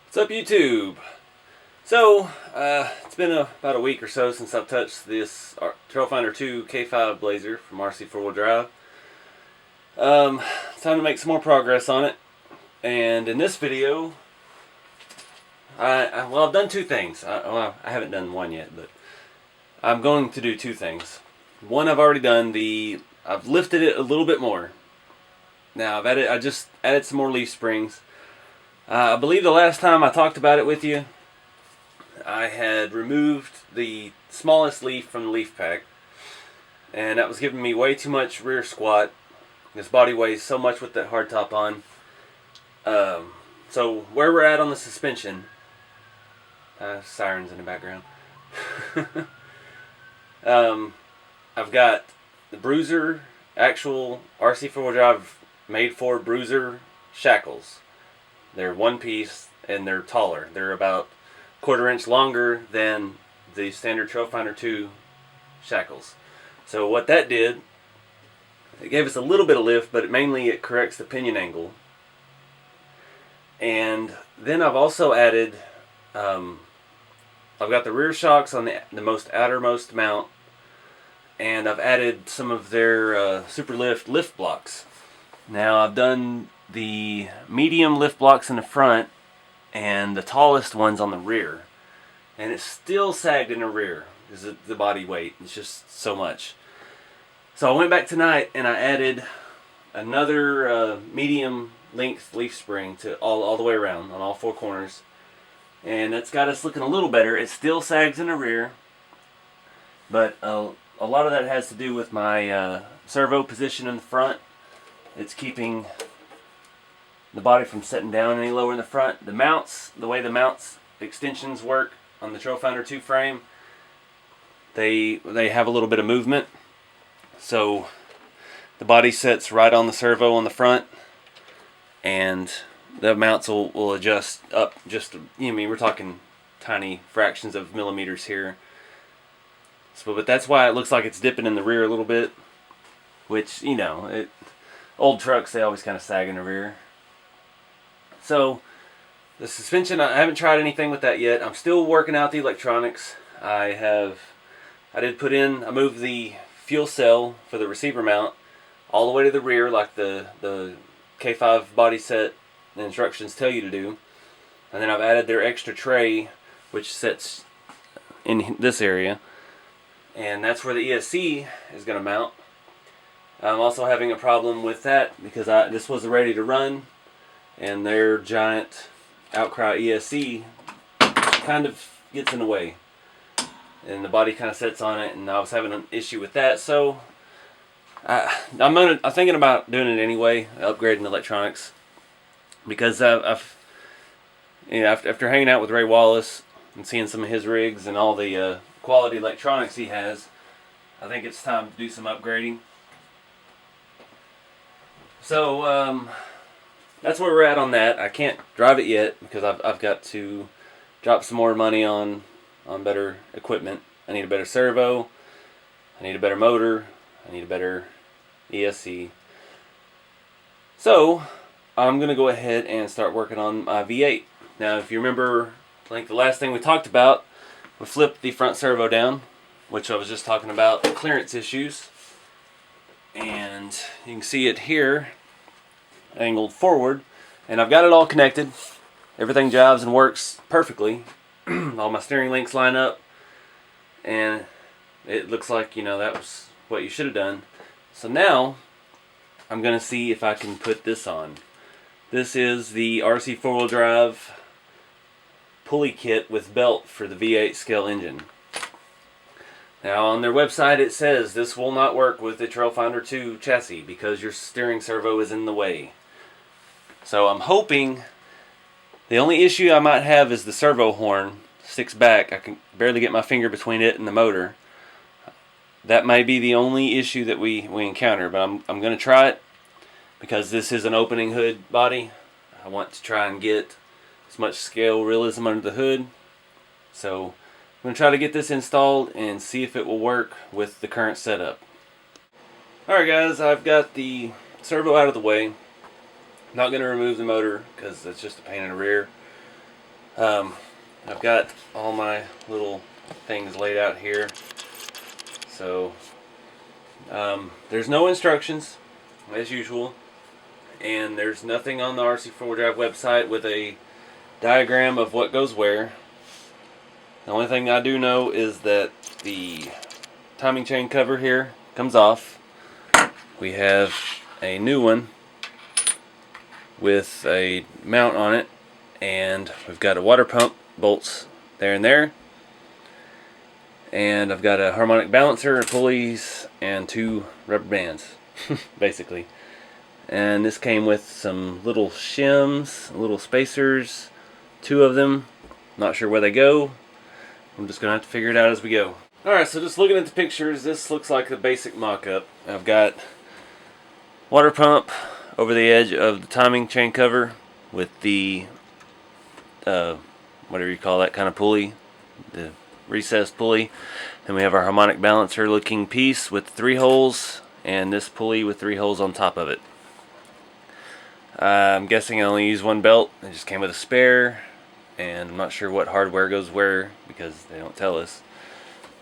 What's up, YouTube? So, it's been about a week or so since I've touched this Trailfinder 2 K5 Blazer from RC4wd drive. It's time to make some more progress on it. And in this video, I've done two things. I haven't done one yet, but I'm going to do two things. One I've already done. I've lifted it a little bit more. Now I just added some more leaf springs. I believe the last time I talked about it with you, I had removed the smallest leaf from the leaf pack, and that was giving me way too much rear squat. This body weighs so much with that hardtop on. So where we're at on the suspension, sirens in the background. I've got the Bruiser, actual RC4wd drive made for Bruiser shackles. They're one piece and they're taller. They're about a 1/4 inch longer than the standard Trailfinder 2 shackles. So what that did, it gave us a little bit of lift, but mainly it corrects the pinion angle. And then I've also added, I've got the rear shocks on the most outermost mount, and I've added some of their Super lift blocks. Now I've done the medium lift blocks in the front and the tallest ones on the rear, and it's still sagged in the rear because of the body weight. It's just so much. So I went back tonight and I added another medium length leaf spring to all the way around on all four corners, and that's got us looking a little better. It still sags in the rear, but a lot of that has to do with my servo position in the front. It's keeping the body from setting down any lower in the front. The mounts, the way the mounts extensions work on the Trailfinder 2 frame, they have a little bit of movement. So the body sets right on the servo on the front, and the mounts will adjust up just, we're talking tiny fractions of millimeters here. So, but that's why it looks like it's dipping in the rear a little bit, which, old trucks, they always kind of sag in the rear. So the suspension, I haven't tried anything with that yet. I'm still working out the electronics. I moved the fuel cell for the receiver mount all the way to the rear, like the K5 body set the instructions tell you to do. And then I've added their extra tray, which sits in this area, and that's where the ESC is going to mount. I'm also having a problem with that because this was ready to run, and their giant Outcry ESC kind of gets in the way, and the body kind of sits on it, and I was having an issue with that. So I'm thinking about doing it anyway, upgrading the electronics, because after hanging out with Ray Wallace and seeing some of his rigs and all the quality electronics he has, I think it's time to do some upgrading. So that's where we're at on that. I can't drive it yet because I've got to drop some more money on better equipment. I need a better servo, I need a better motor, I need a better ESC. So I'm going to go ahead and start working on my V8. Now, if you remember, I think the last thing we talked about, we flipped the front servo down, which I was just talking about clearance issues. And you can see it here, angled forward, and I've got it all connected. Everything jives and works perfectly. All my steering links line up, and it looks like, that was what you should have done. So now I'm going to see if I can put this on. This is the RC4wd drive pulley kit with belt for the V8 scale engine. Now on their website it says this will not work with the Trailfinder 2 chassis because your steering servo is in the way. So I'm hoping, the only issue I might have is the servo horn sticks back. I can barely get my finger between it and the motor. That may be the only issue that we encounter, but I'm going to try it because this is an opening hood body. I want to try and get as much scale realism under the hood. So I'm going to try to get this installed and see if it will work with the current setup. Alright guys, I've got the servo out of the way. Not going to remove the motor because it's just a pain in the rear. I've got all my little things laid out here. So there's no instructions as usual, and there's nothing on the RC4wd website with a diagram of what goes where. The only thing I do know is that the timing chain cover here comes off. We have a new one with a mount on it, and we've got a water pump bolts there and there, and I've got a harmonic balancer, pulleys, and 2 rubber bands basically. And this came with some little shims, little spacers, 2 of them. Not sure where they go. I'm just gonna have to figure it out as we go. Alright, so just looking at the pictures, this looks like the basic mock-up. I've got water pump over the edge of the timing chain cover with the whatever you call that kind of pulley, the recessed pulley. Then we have our harmonic balancer looking piece with 3 holes, and this pulley with 3 holes on top of it. I'm guessing I only use 1 belt. It just came with a spare, and I'm not sure what hardware goes where because they don't tell us.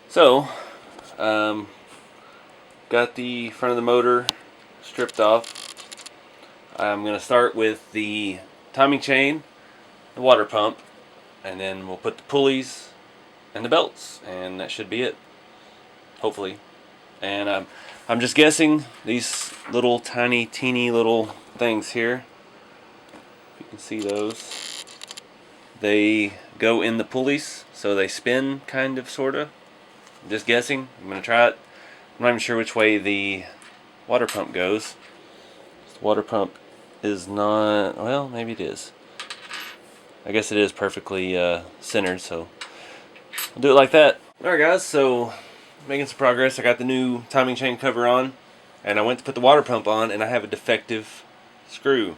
So got the front of the motor stripped off. I'm going to start with the timing chain, the water pump, and then we'll put the pulleys and the belts, and that should be it, hopefully. And I'm just guessing these little tiny, teeny little things here, if you can see those, they go in the pulleys, so they spin kind of, sorta. I'm just guessing. I'm going to try it. I'm not even sure which way the water pump goes. The water pump is not, well, maybe it is. I guess it is perfectly centered, so I'll do it like that. Alright guys, so making some progress. I got the new timing chain cover on, and I went to put the water pump on, and I have a defective screw.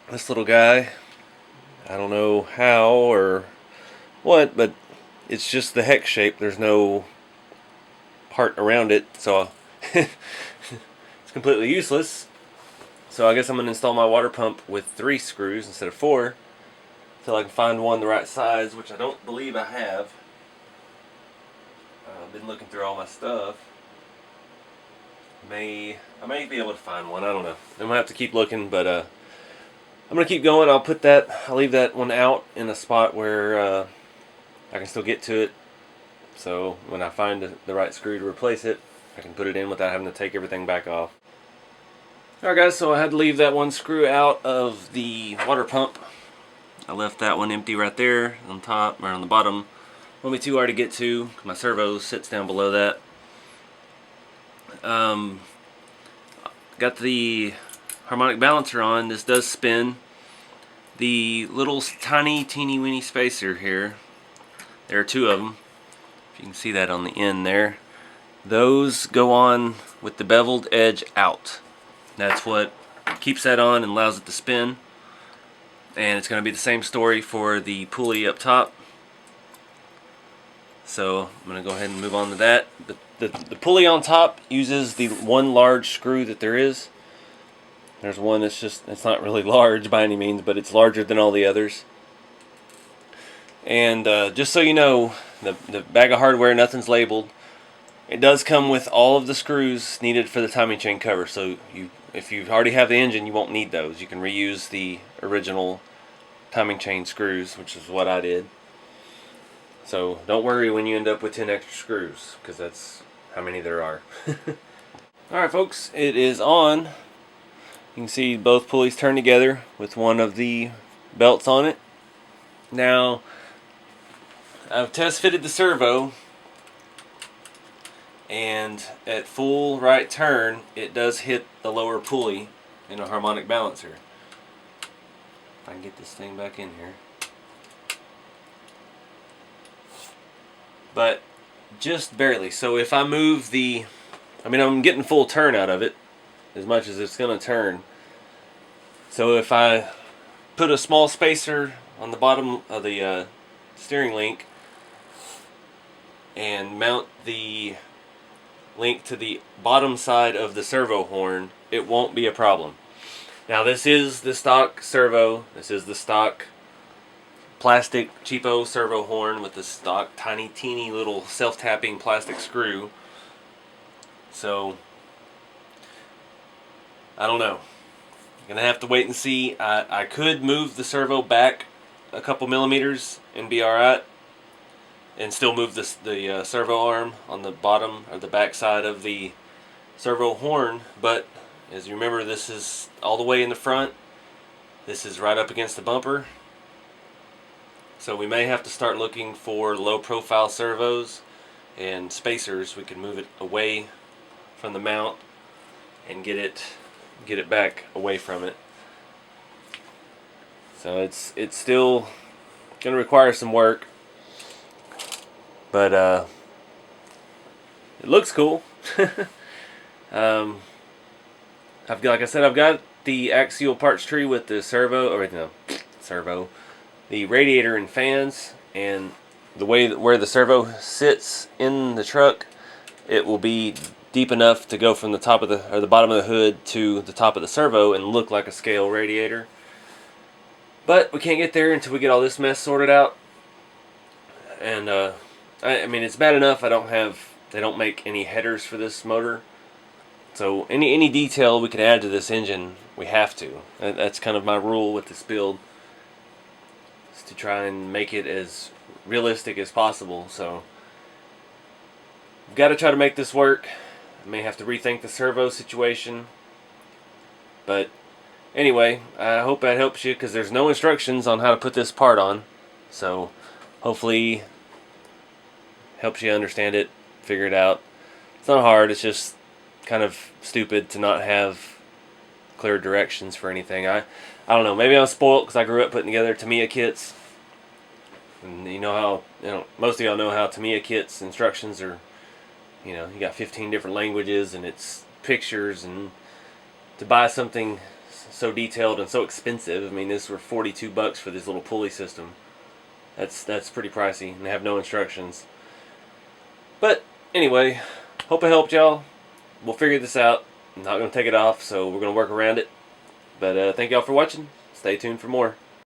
This little guy, I don't know how or what, but it's just the hex shape. There's no part around it, so it's completely useless. So I guess I'm going to install my water pump with 3 screws instead of 4 until I can find one the right size, which I don't believe I have. I've been looking through all my stuff. I may be able to find one. I don't know. I'm going to have to keep looking, but I'm going to keep going. I'll leave that one out in a spot where I can still get to it. So when I find the right screw to replace it, I can put it in without having to take everything back off. Alright guys, so I had to leave that 1 screw out of the water pump. I left that one empty right there on top, or on the bottom. Won't be too hard to get to. My servo sits down below that. Got the harmonic balancer on. This does spin. The little tiny teeny weeny spacer here, there are 2 of them. If you can see that on the end there. Those go on with the beveled edge out. That's what keeps that on and allows it to spin. And it's going to be the same story for the pulley up top. So I'm going to go ahead and move on to that. The pulley on top uses the 1 large screw that there is. There's one that's it's not really large by any means, but it's larger than all the others. And just so you know, the bag of hardware, nothing's labeled. It does come with all of the screws needed for the timing chain cover. So if you already have the engine, you won't need those. You can reuse the original timing chain screws, which is what I did. So don't worry when you end up with 10 extra screws, because that's how many there are. Alright folks, it is on. You can see both pulleys turn together with one of the belts on it. Now, I've test fitted the servo, and at full right turn it does hit the lower pulley in a harmonic balancer. If I can get this thing back in here. But just barely. So if I move I'm getting full turn out of it, as much as it's going to turn. So if I put a small spacer on the bottom of the steering link and mount the link to the bottom side of the servo horn, it won't be a problem. Now this is the stock servo, this is the stock plastic cheapo servo horn with the stock tiny teeny little self-tapping plastic screw. So I don't know. Gonna have to wait and see. I could move the servo back a couple millimeters and be alright, and still move the servo arm on the bottom or the back side of the servo horn, but as you remember, this is all the way in the front. This is right up against the bumper. So we may have to start looking for low profile servos and spacers. We can move it away from the mount and get it back away from it. So it's still going to require some work, but it looks cool. Like I said, I've got the axial parts tree with the the radiator and fans, and the way where the servo sits in the truck, it will be deep enough to go from the top of the bottom of the hood to the top of the servo and look like a scale radiator. But we can't get there until we get all this mess sorted out. And I mean, it's bad enough they don't make any headers for this motor. So any detail we can add to this engine, we have to. That's kind of my rule with this build, is to try and make it as realistic as possible. So we've got to try to make this work. I may have to rethink the servo situation. But anyway, I hope that helps you, because there's no instructions on how to put this part on. So hopefully helps you understand it, figure it out. It's not hard, it's just kind of stupid to not have clear directions for anything. I don't know, maybe I'm spoiled because I grew up putting together Tamiya kits. And you know how, most of y'all know how Tamiya kits instructions are, you got 15 different languages and it's pictures, and to buy something so detailed and so expensive, I mean, this were $42 for this little pulley system. That's pretty pricey, and they have no instructions. But anyway, hope it helped y'all. We'll figure this out. I'm not going to take it off, so we're going to work around it. But thank y'all for watching. Stay tuned for more.